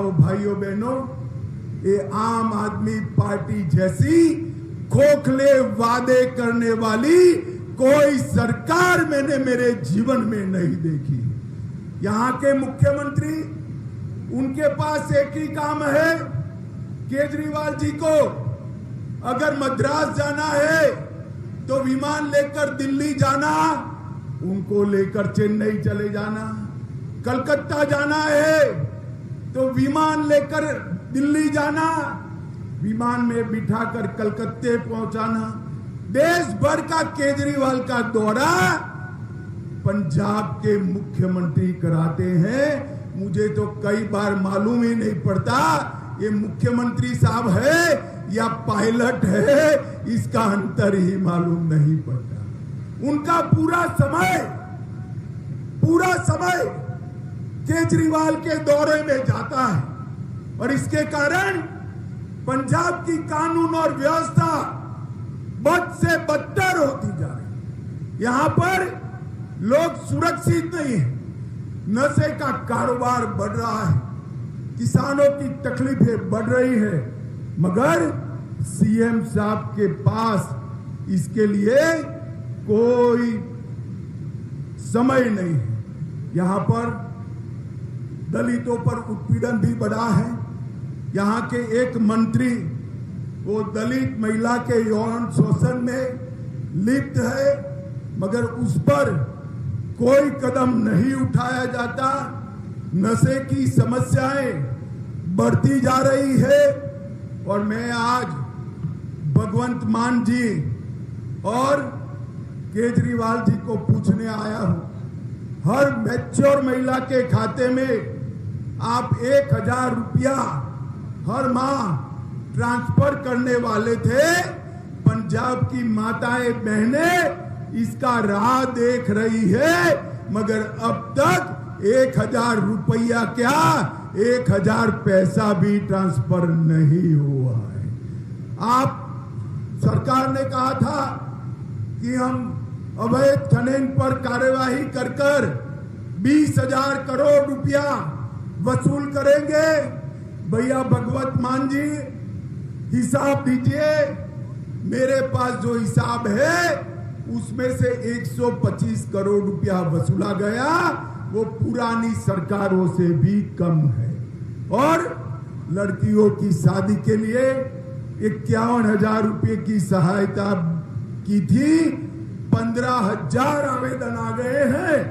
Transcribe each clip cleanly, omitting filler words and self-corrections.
बताओ भाइयों बहनों, ये आम आदमी पार्टी जैसी खोखले वादे करने वाली कोई सरकार मैंने मेरे जीवन में नहीं देखी। यहाँ के मुख्यमंत्री, उनके पास एक ही काम है, केजरीवाल जी को अगर मद्रास जाना है तो विमान लेकर दिल्ली जाना, उनको लेकर चेन्नई चले जाना। कलकत्ता जाना है तो विमान लेकर दिल्ली जाना, विमान में बिठाकर कलकत्ते पहुंचाना। देश भर का केजरीवाल का दौरा पंजाब के मुख्यमंत्री कराते हैं। मुझे तो कई बार मालूम ही नहीं पड़ता ये मुख्यमंत्री साहब है या पायलट है, इसका अंतर ही मालूम नहीं पड़ता। उनका पूरा समय केजरीवाल के दौरे में जाता है और इसके कारण पंजाब की कानून और व्यवस्था बद से बदतर होती जा रही। यहां पर लोग सुरक्षित नहीं है, नशे का कारोबार बढ़ रहा है, किसानों की तकलीफें बढ़ रही है, मगर सीएम साहब के पास इसके लिए कोई समय नहीं है। यहां पर दलितों पर उत्पीड़न भी बढ़ा है। यहाँ के एक मंत्री वो दलित महिला के यौन शोषण में लिप्त है, मगर उस पर कोई कदम नहीं उठाया जाता। नशे की समस्याएं बढ़ती जा रही है और मैं आज भगवंत मान जी और केजरीवाल जी को पूछने आया हूं, हर मैच्योर महिला के खाते में आप 1000 रुपया हर माह ट्रांसफर करने वाले थे। पंजाब की माताएं बहनें इसका राह देख रही है, मगर अब तक 1000 रुपया क्या 1000 पैसा भी ट्रांसफर नहीं हुआ है। आप सरकार ने कहा था कि हम अवैध खनन पर कार्यवाही कर 20,000 करोड़ रुपया वसूल करेंगे। भैया भगवत मान जी हिसाब दीजिए, मेरे पास जो हिसाब है उसमें से 125 करोड़ रुपया वसूला गया, वो पुरानी सरकारों से भी कम है। और लड़कियों की शादी के लिए 51,000 रुपये की सहायता की थी, 15,000 आवेदन आ गए हैं,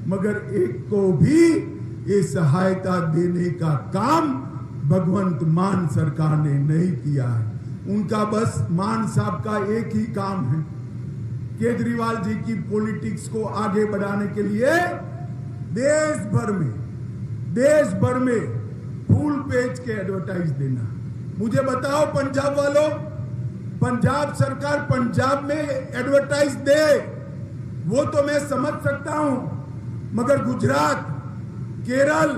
मगर एक को भी ये सहायता देने का काम भगवंत मान सरकार ने नहीं किया है। उनका बस मान साहब का एक ही काम है, केजरीवाल जी की पॉलिटिक्स को आगे बढ़ाने के लिए देश भर में फुल पेज के एडवर्टाइज देना। मुझे बताओ पंजाब वालों, पंजाब सरकार पंजाब में एडवर्टाइज दे वो तो मैं समझ सकता हूं, मगर गुजरात, केरल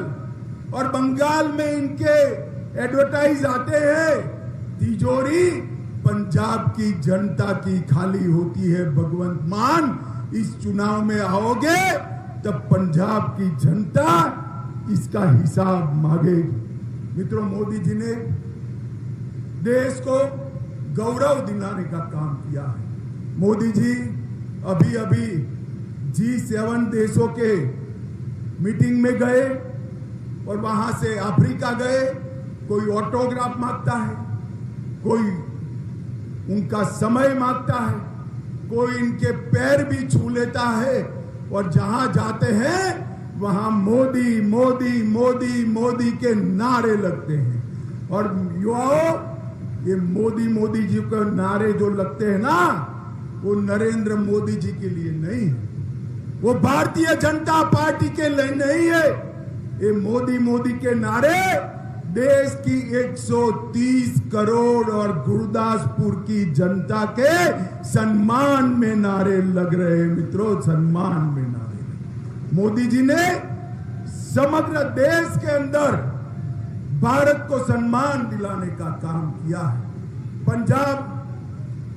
और बंगाल में इनके एडवर्टाइज आते हैं, तिजोरी पंजाब की जनता की खाली होती है। भगवंत मान, इस चुनाव में आओगे तब पंजाब की जनता इसका हिसाब मांगेगी। मित्रों, मोदी जी ने देश को गौरव दिलाने का काम किया है। मोदी जी अभी G7 देशों के मीटिंग में गए और वहां से अफ्रीका गए। कोई ऑटोग्राफ मांगता है, कोई उनका समय मांगता है, कोई इनके पैर भी छू लेता है, और जहां जाते हैं वहां मोदी मोदी मोदी मोदी के नारे लगते हैं। और युवाओं, ये मोदी मोदी जी के नारे जो लगते हैं ना, वो नरेंद्र मोदी जी के लिए नहीं है, वो भारतीय जनता पार्टी के लिए नहीं है। ये मोदी के नारे देश की 130 करोड़ और गुरदासपुर की जनता के सम्मान में नारे लग रहे हैं। मित्रों, सम्मान में नारे। मोदी जी ने समग्र देश के अंदर भारत को सम्मान दिलाने का काम किया है। पंजाब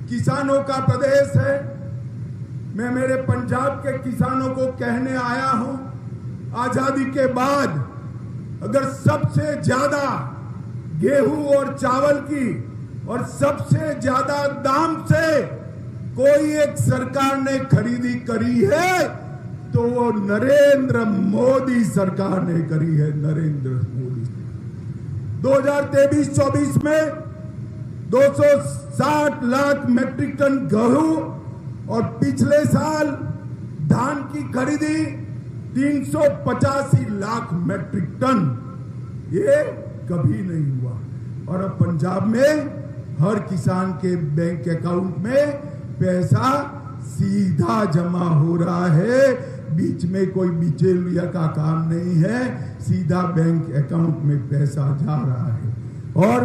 किसानों का प्रदेश है। मैं मेरे पंजाब के किसानों को कहने आया हूं, आजादी के बाद अगर सबसे ज्यादा गेहूं और चावल की और सबसे ज्यादा दाम से कोई एक सरकार ने खरीदी करी है तो वो नरेंद्र मोदी सरकार ने करी है। नरेंद्र मोदी 2023-24 में 260 लाख मैट्रिक टन गेहूं और पिछले साल धान की खरीदी 385 लाख मैट्रिक टन, ये कभी नहीं हुआ। और अब पंजाब में हर किसान के बैंक अकाउंट में पैसा सीधा जमा हो रहा है, बीच में कोई बिचौलिया का काम नहीं है, सीधा बैंक अकाउंट में पैसा जा रहा है। और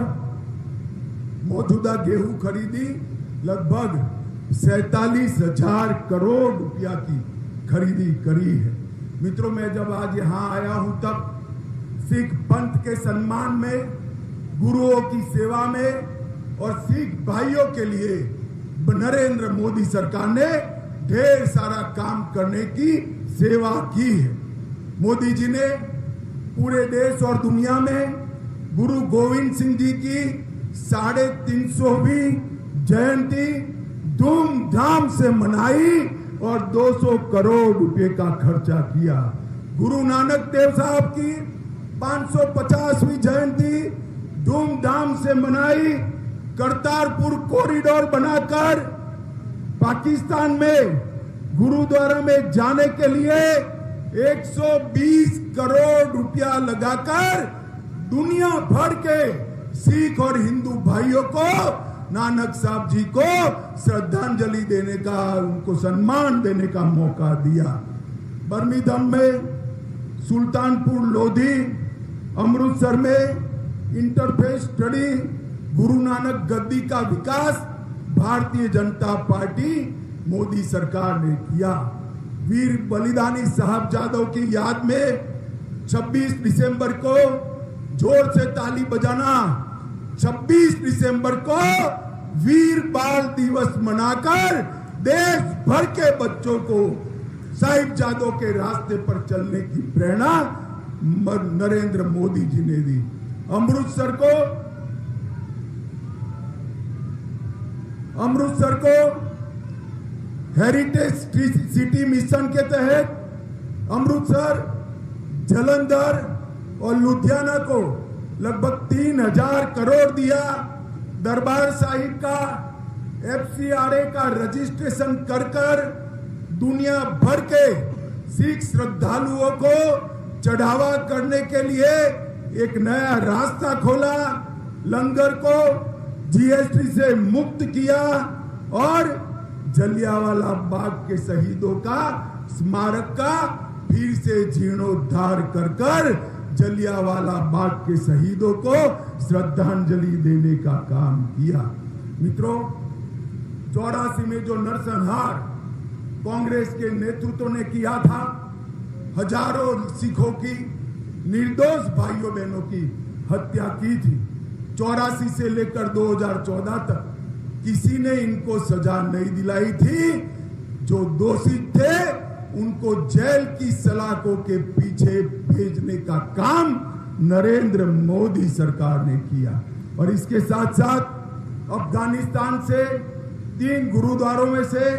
मौजूदा गेहूं खरीदी लगभग 47,000 करोड़ रुपया की खरीदी करी है। मित्रों, मैं जब आज यहां आया हूं तब सिख पंथ के सम्मान में, गुरुओं की सेवा में और सिख भाइयों के लिए नरेंद्र मोदी सरकार ने ढेर सारा काम करने की सेवा की है। मोदी जी ने पूरे देश और दुनिया में गुरु गोविंद सिंह जी की 350वीं जयंती धूमधाम से मनाई और 200 करोड़ रुपए का खर्चा किया। गुरु नानक देव साहब की 550वीं जयंती धूमधाम से मनाई। करतारपुर कॉरिडोर बनाकर पाकिस्तान में गुरुद्वारा में जाने के लिए 120 करोड़ रुपया लगाकर दुनिया भर के सिख और हिंदू भाइयों को नानक साहब जी को श्रद्धांजलि देने का, उनको सम्मान देने का मौका दिया। बर्मिंघम में, सुल्तानपुर लोधी, अमृतसर में इंटरफेथ स्टडी, गुरु नानक गद्दी का विकास भारतीय जनता पार्टी मोदी सरकार ने किया। वीर बलिदानी साहबजादों की याद में 26 दिसंबर को जोर से ताली बजाना, 26 दिसंबर को वीर बाल दिवस मनाकर देश भर के बच्चों को साहिबजादों के रास्ते पर चलने की प्रेरणा नरेंद्र मोदी जी ने दी। अमृतसर को हेरिटेज सिटी मिशन के तहत अमृतसर, जलंधर और लुधियाना को लगभग 3,000 करोड़ दिया। दरबार साहिब का FCRA का रजिस्ट्रेशन कर दुनिया भर के सिख श्रद्धालुओं को चढ़ावा करने के लिए एक नया रास्ता खोला। लंगर को GST से मुक्त किया और जलियांवाला बाग के शहीदों का स्मारक का फिर से जीर्णोद्धार कर जलियांवाला बाग के शहीदों को श्रद्धांजलि देने का काम किया। मित्रों, 84 में जो नरसंहार कांग्रेस के नेतृत्व ने किया था, हजारों सिखों की, निर्दोष भाइयों बहनों की हत्या की थी। 84 से लेकर 2014 तक किसी ने इनको सजा नहीं दिलाई थी। जो दोषी थे उनको जेल की सलाखों के पीछे भेजने का काम नरेंद्र मोदी सरकार ने किया। और इसके साथ साथ अफगानिस्तान से 3 गुरुद्वारों में से